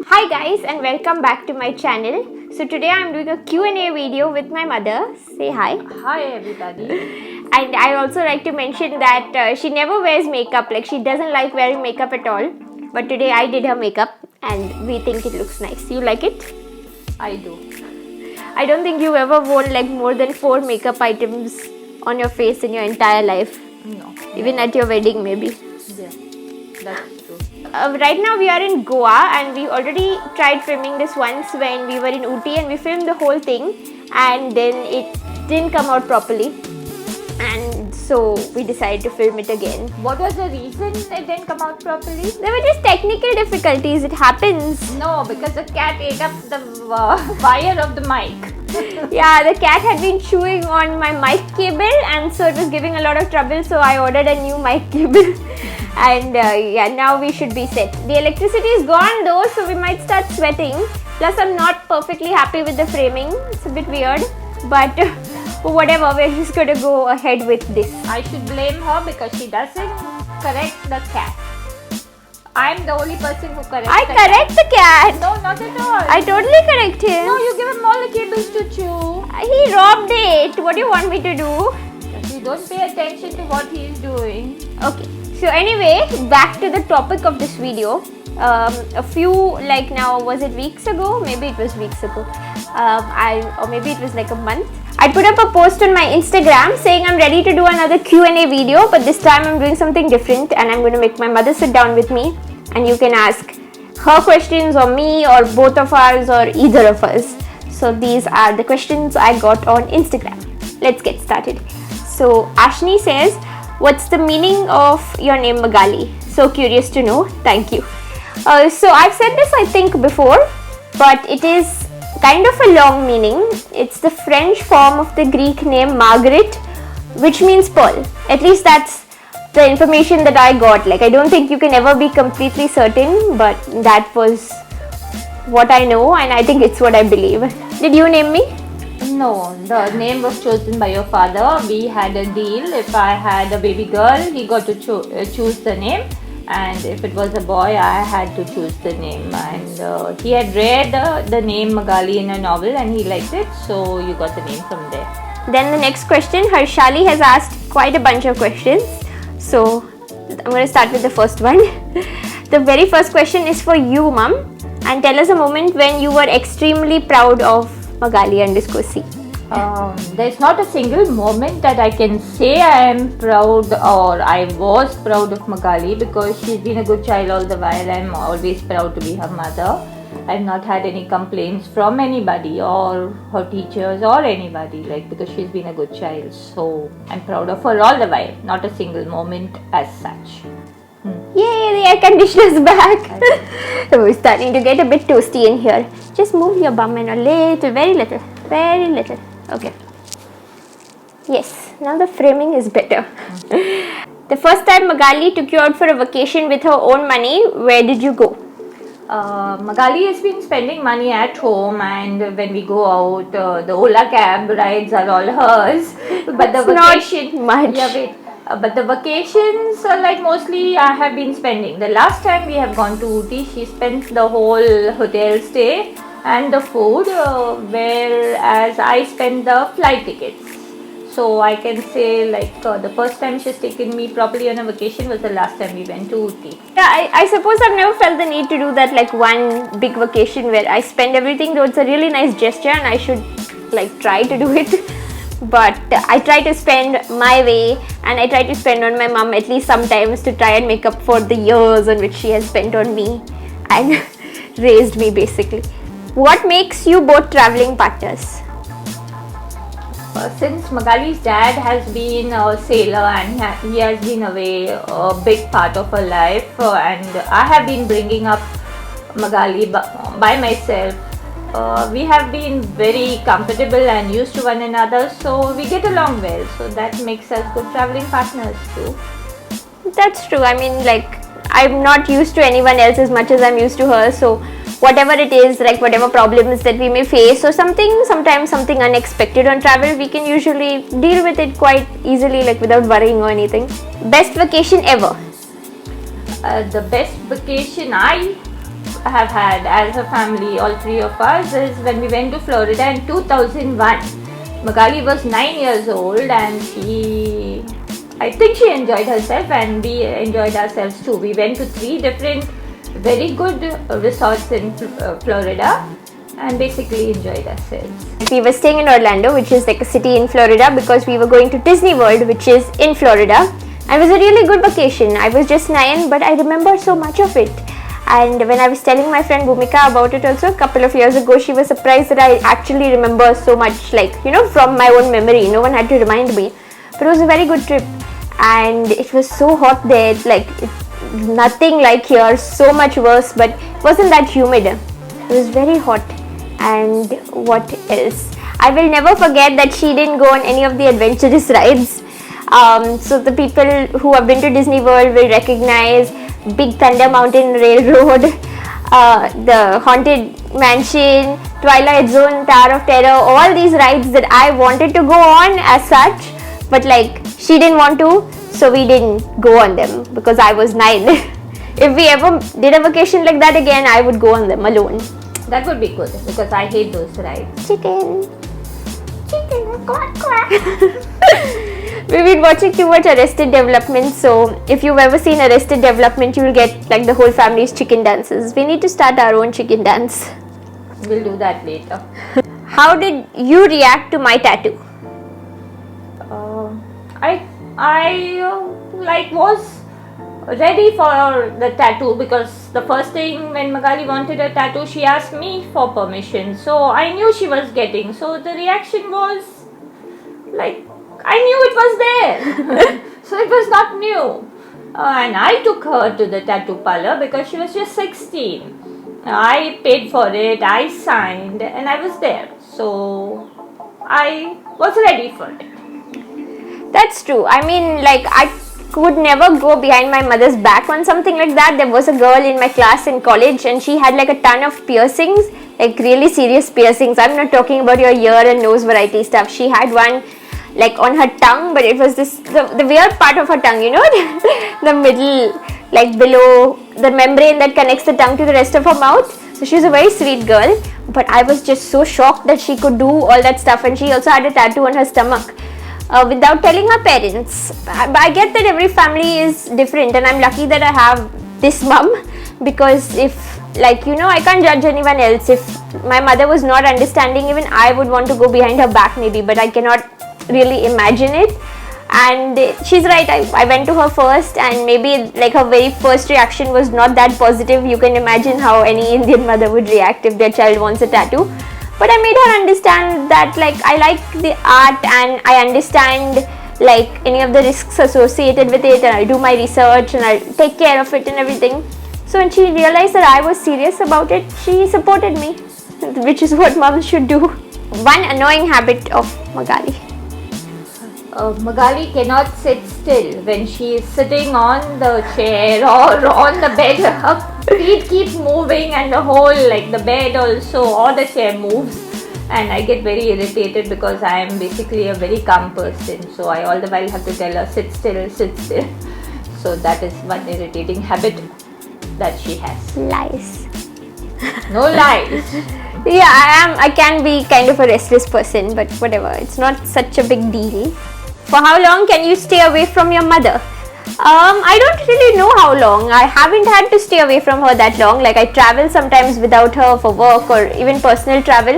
Hi guys, and welcome back to my channel. So today I'm doing a Q&A video with my mother. Say hi. Hi everybody. And I also like to mention that she never wears makeup, like she doesn't like wearing makeup at all. But today I did her makeup and we think it looks nice. You like it? I do. I don't think you ever worn like more than 4 makeup items on your face in your entire life. No. Even at your wedding maybe. Yeah, that's true. Right now we are in Goa and we already tried filming this once when we were in Ooty, and we filmed the whole thing and then it didn't come out properly, and so we decided to film it again. What was the reason it didn't come out properly? There were just technical difficulties, it happens. No, because the cat ate up the wire of the mic. Yeah, the cat had been chewing on my mic cable and so it was giving a lot of trouble, so I ordered a new mic cable. And yeah, now we should be set. The electricity is gone though, so we might start sweating. Plus I'm not perfectly happy with the framing. It's a bit weird, but whatever, we're just gonna go ahead with this. I should blame her because she doesn't correct the cat. I'm the only person who corrects I the correct the cat. No, not at all. I totally correct him. No, you give him all the cables to chew. He robbed it. What do you want me to do? You don't pay attention to what he is doing. Okay. So anyway, back to the topic of this video. A few, like now, was it weeks ago? Maybe it was weeks ago. Or maybe it was like a month. I put up a post on my Instagram saying I'm ready to do another Q&A video, but this time I'm doing something different and I'm going to make my mother sit down with me and you can ask her questions or me or both of ours or either of us. So these are the questions I got on Instagram. Let's get started. So Ashni says, what's the meaning of your name Magali? So curious to know. Thank you. So I've said this I think before, but it is kind of a long meaning. It's the French form of the Greek name Margaret, which means pearl. At least that's the information that I got. Like, I don't think you can ever be completely certain, but that was what I know and I think it's what I believe. Did you name me? No, the name was chosen by your father. We had a deal. If I had a baby girl, he got to choose the name. And if it was a boy, I had to choose the name. And he had read the name Magali in a novel and he liked it. So you got the name from there. Then the next question, Harshali has asked quite a bunch of questions. So I'm going to start with the first one. The very first question is for you, Mum. And tell us a moment when you were extremely proud of Magali_C. There's not a single moment that I can say I am proud or I was proud of Magali because she's been a good child all the while. I'm always proud to be her mother. I've not had any complaints from anybody or her teachers or anybody, like, because she's been a good child. So I'm proud of her all the while, not a single moment as such. Yay, the air conditioner's back. So we're starting to get a bit toasty in here. Just move your bum in a little, very little. Okay. Yes, now the framing is better. The first time Magali took you out for a vacation with her own money, where did you go? Magali has been spending money at home, and when we go out, the Ola cab rides are all hers. But the vacation, not much. Yeah, wait. But the vacations, like mostly I have been spending. The last time we have gone to Ooty, she spent the whole hotel stay and the food, whereas I spent the flight tickets. So I can say, like, the first time she's taken me properly on a vacation was the last time we went to Ooty. Yeah, I suppose I've never felt the need to do that, like one big vacation where I spend everything, though it's a really nice gesture and I should like try to do it. But I try to spend my way and I try to spend on my mom at least sometimes to try and make up for the years on which she has spent on me and raised me basically. What makes you both traveling partners? Since Magali's dad has been a sailor and he has been away a big part of her life, and I have been bringing up Magali by myself, we have been very comfortable and used to one another, so we get along well. So that makes us good traveling partners too. That's true. I mean, like, I'm not used to anyone else as much as I'm used to her, so whatever it is, like whatever problems that we may face or sometimes something unexpected on travel, we can usually deal with it quite easily, like without worrying or anything. Best vacation ever? The best vacation I have had as a family, all three of us, is when we went to Florida in 2001. Magali was 9 years old and I think she enjoyed herself and we enjoyed ourselves too. We went to 3 different very good resorts in Florida and basically enjoyed ourselves. We were staying in Orlando, which is like a city in Florida, because we were going to Disney World, which is in Florida. And it was a really good vacation. I was just 9, but I remember so much of it. And when I was telling my friend Bhumika about it also a couple of years ago, she was surprised that I actually remember so much, like, from my own memory. No one had to remind me. But it was a very good trip. And it was so hot there, like nothing like here, so much worse, but it wasn't that humid. It was very hot. And what else? I will never forget that she didn't go on any of the adventurous rides. So the people who have been to Disney World will recognize Big Thunder Mountain Railroad, the Haunted Mansion, Twilight Zone, Tower of Terror, all these rides that I wanted to go on as such, but like she didn't want to, so we didn't go on them because I was 9. If we ever did a vacation like that again, I would go on them alone. That would be good because I hate those rides. Chicken, quack quack. We've been watching too much Arrested Development, so if you've ever seen Arrested Development, you will get like the whole family's chicken dances. We need to start our own chicken dance. We'll do that later. How did you react to my tattoo? I was ready for the tattoo because the first thing when Magali wanted a tattoo, she asked me for permission. So I knew she was getting. So the reaction was like, I knew it was there. So it was not new. And I took her to the tattoo parlor because she was just 16. I paid for it, I signed, and I was there. So I was ready for it. That's true. I mean, like, I could never go behind my mother's back on something like that. There was a girl in my class in college and she had like a ton of piercings, like really serious piercings. I'm not talking about your ear and nose variety stuff. She had one like on her tongue, but it was the weird part of her tongue, the middle, like below the membrane that connects the tongue to the rest of her mouth. So she was a very sweet girl, but I was just so shocked that she could do all that stuff. And she also had a tattoo on her stomach. Without telling her parents. I get that every family is different and I'm lucky that I have this mum, because if I can't judge anyone else. If my mother was not understanding, even I would want to go behind her back maybe, but I cannot really imagine it. And she's right, I went to her first and maybe like her very first reaction was not that positive. You can imagine how any Indian mother would react if their child wants a tattoo. But I made her understand that like I like the art and I understand like any of the risks associated with it, and I'll do my research and I'll take care of it and everything. So when she realized that I was serious about it, she supported me, which is what moms should do. One annoying habit of Magali. Magali cannot sit still. When she is sitting on the chair or on the bed, her feet keep moving and the whole, like the bed also or the chair moves, and I get very irritated because I am basically a very calm person, so I all the while have to tell her sit still, sit still. So that is one irritating habit that she has. Lies. No lies. Yeah, I can be kind of a restless person, but whatever, it's not such a big deal. For how long can you stay away from your mother? I don't really know how long. I haven't had to stay away from her that long. Like I travel sometimes without her for work or even personal travel,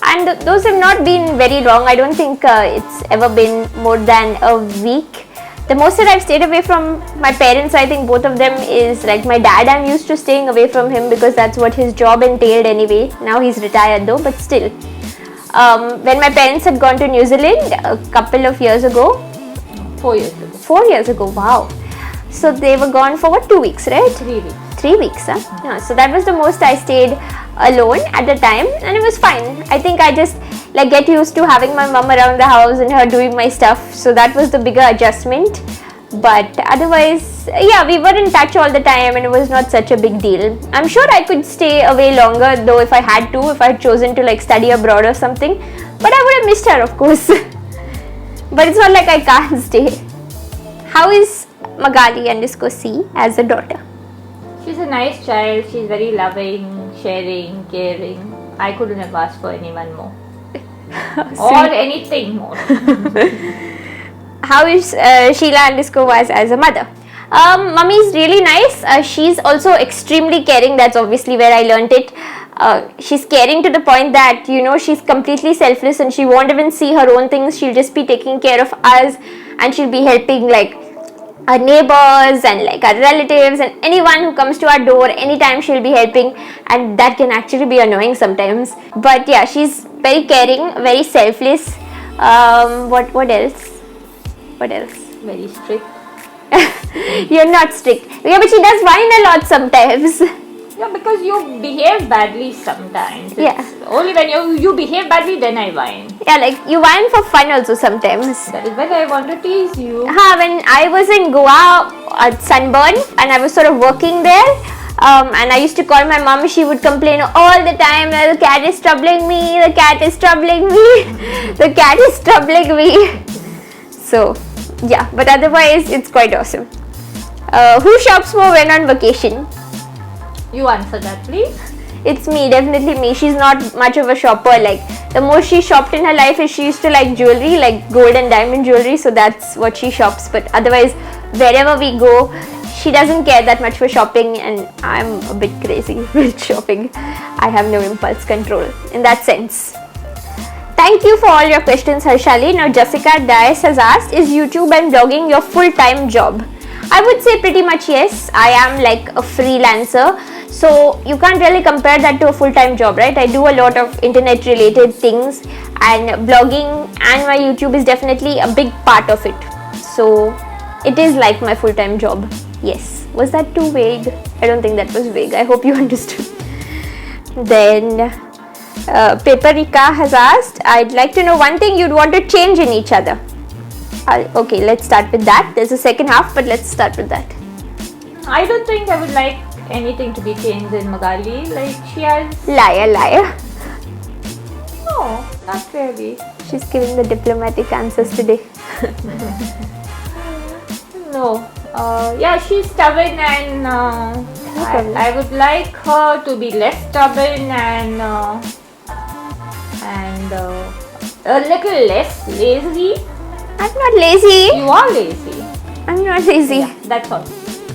and those have not been very long. I don't think it's ever been more than a week. The most that I've stayed away from my parents, I think both of them, is like my dad. I'm used to staying away from him because that's what his job entailed anyway. Now he's retired though, but still. When my parents had gone to New Zealand a couple of years ago. 4 years ago. 4 years ago, wow. So they were gone for what, 2 weeks, right? 3 weeks. 3 weeks, huh? Yeah, so that was the most I stayed alone at the time, and it was fine. I think I just like get used to having my mom around the house and her doing my stuff, so that was the bigger adjustment. But otherwise, yeah, we were in touch all the time and it was not such a big deal. I'm sure I could stay away longer though if I had to, if I had chosen to like study abroad or something. But I would have missed her, of course. But it's not like I can't stay. How is Magali _C as a daughter? She's a nice child. She's very loving, sharing, caring. I couldn't have asked for anyone more. Or anything more. How is Sheila _Was as a mother? Mummy is really nice. She's also extremely caring. That's obviously where I learnt it. She's caring to the point that, you know, she's completely selfless and she won't even see her own things. She'll just be taking care of us and she'll be helping like our neighbors and like our relatives and anyone who comes to our door. Anytime she'll be helping, and that can actually be annoying sometimes. But yeah, she's very caring, very selfless. What else? What else? Very strict. You're not strict. Yeah, but she does whine a lot sometimes. Yeah, because you behave badly sometimes. Yeah. Only when you behave badly, then I whine. Yeah, like you whine for fun also sometimes. That is when I want to tease you. When I was in Goa at Sunburn and I was sort of working there, and I used to call my mom, she would complain all the time that the cat is troubling me, the cat is troubling me, the cat is troubling me. So, yeah, but otherwise it's quite awesome. Who shops more when on vacation? You answer that, please. It's me, definitely me. She's not much of a shopper. Like, the most she shopped in her life is she used to like jewelry, like gold and diamond jewelry, so that's what she shops. But otherwise, wherever we go, she doesn't care that much for shopping, and I'm a bit crazy with shopping. I have no impulse control in that sense. Thank you for all your questions, Harshali. Now, Jessica Dias has asked, is YouTube and blogging your full-time job? I would say pretty much yes. I am like a freelancer, so you can't really compare that to a full-time job, right? I do a lot of internet related things, and blogging and my YouTube is definitely a big part of it. So it is like my full-time job. Yes. Was that too vague? I don't think that was vague. I hope you understood. Then Paprika has asked, I'd like to know one thing you'd want to change in each other. Okay, let's start with that. There's a second half, but let's start with that. I don't think I would like anything to be changed in Magali. Like, she has... Liar. No, not really. She's giving the diplomatic answers today. No. Yeah, she's stubborn, and I would like her to be less stubborn and a little less lazy. I'm not lazy. You are lazy. I'm not lazy. Yeah, that's all.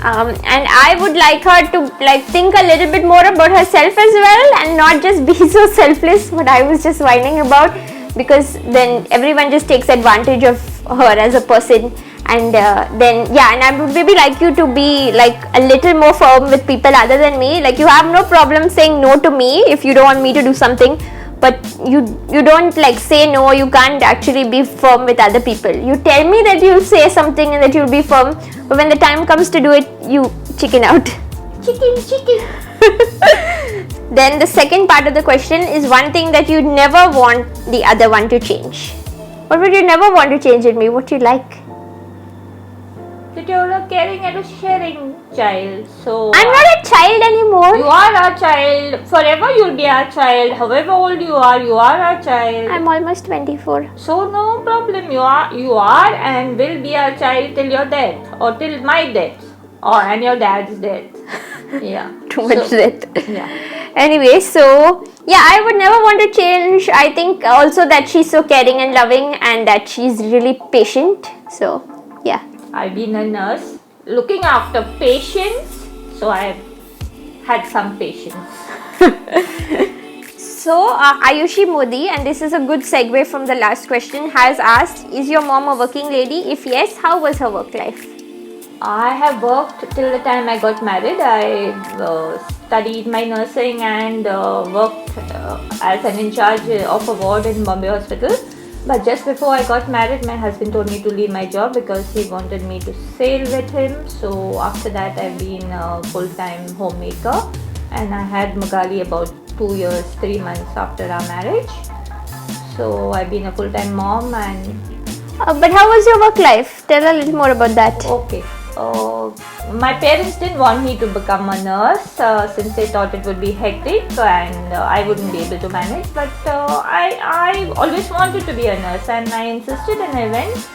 And I would like her to like think a little bit more about herself as well, and not just be so selfless, what I was just whining about, because then everyone just takes advantage of her as a person. And then yeah, and I would maybe like you to be like a little more firm with people other than me. Like, you have no problem saying no to me if you don't want me to do something, but you don't like say no. You can't actually be firm with other people. You tell me that you'll say something and that you'll be firm, but when the time comes to do it, you chicken out. Chicken. Then the second part of the question is one thing that you never want the other one to change. What would you never want to change in me? What you like? That you're a caring and a sharing child. So I'm not a child anymore. You are our child. Forever you'll be our child. However old you are our child. I'm almost 24. So no problem. You are and will be our child till your death, or till my death, and your dad's death. Yeah. Too much death. Yeah. Anyway, so yeah, I would never want to change. I think also that she's so caring and loving, and that she's really patient. So yeah. I've been a nurse looking after patients, so I've had some patience. So Ayushi Modi, and this is a good segue from the last question, has asked, is your mom a working lady? If yes, how was her work life? I have worked till the time I got married. I studied my nursing and worked as an in charge of a ward in Bombay Hospital. But just before I got married, my husband told me to leave my job because he wanted me to sail with him. So after that, I've been a full-time homemaker, and I had Magali about 2 years, 3 months after our marriage. So I've been a full-time mom. And but how was your work life? tell a little more about that. Okay. My parents didn't want me to become a nurse since they thought it would be hectic and I wouldn't be able to manage. But I always wanted to be a nurse and I insisted and I went.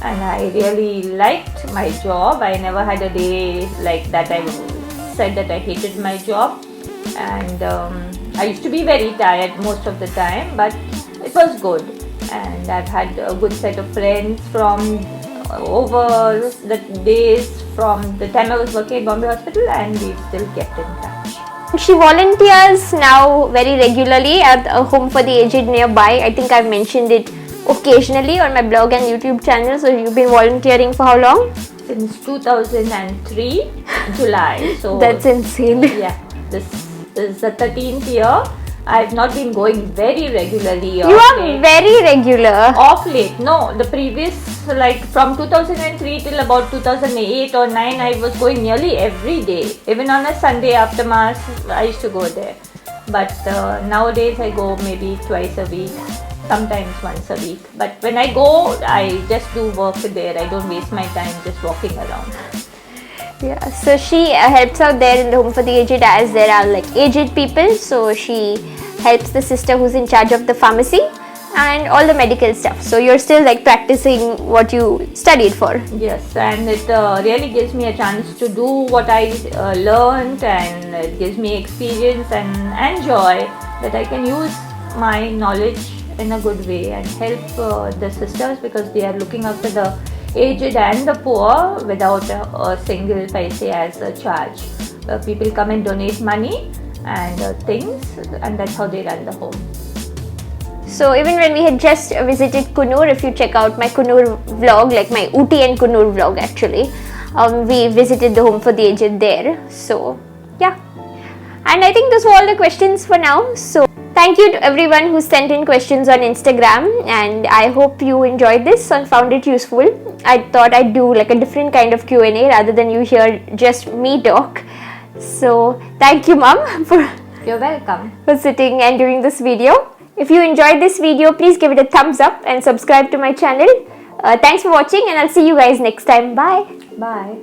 And I really liked my job. I never had a day like that I said that I hated my job. And I used to be very tired most of the time, but it was good. And I've had a good set of friends from over the days from the time I was working at Bombay Hospital, and we've still kept in touch. She volunteers now very regularly at a home for the aged nearby. I think I've mentioned it occasionally on my blog and YouTube channel. So you've been volunteering for how long? Since 2003 July. So that's insane. Yeah, this is the 13th year. I've not been going very regularly. You are very regular. Off late. No, the previous, like from 2003 till about 2008 or 9, I was going nearly every day. Even on a Sunday after Mass, I used to go there. But nowadays I go maybe twice a week, sometimes once a week. But when I go, I just do work there. I don't waste my time just walking around. Yeah, so she helps out there in the home for the aged, as there are like aged people. So she helps the sister who's in charge of the pharmacy and all the medical stuff. So you're still like practicing what you studied for. Yes, and it really gives me a chance to do what I learned, and it gives me experience and joy that I can use my knowledge in a good way and help the sisters, because they are looking after the aged and the poor without a single paise as a charge. People come and donate money and things, and that's how they run the home. So even when we had just visited Kunur, if you check out my Kunur vlog, like my Ooty and Kunur vlog actually, we visited the home for the aged there. So yeah, and I think those were all the questions for now. So thank you to everyone who sent in questions on Instagram, and I hope you enjoyed this and found it useful. I thought I'd do like a different kind of Q&A rather than you hear just me talk. So thank you, Mom, You're welcome. for sitting and doing this video. If you enjoyed this video, please give it a thumbs up and subscribe to my channel. Thanks for watching, and I'll see you guys next time. Bye. Bye.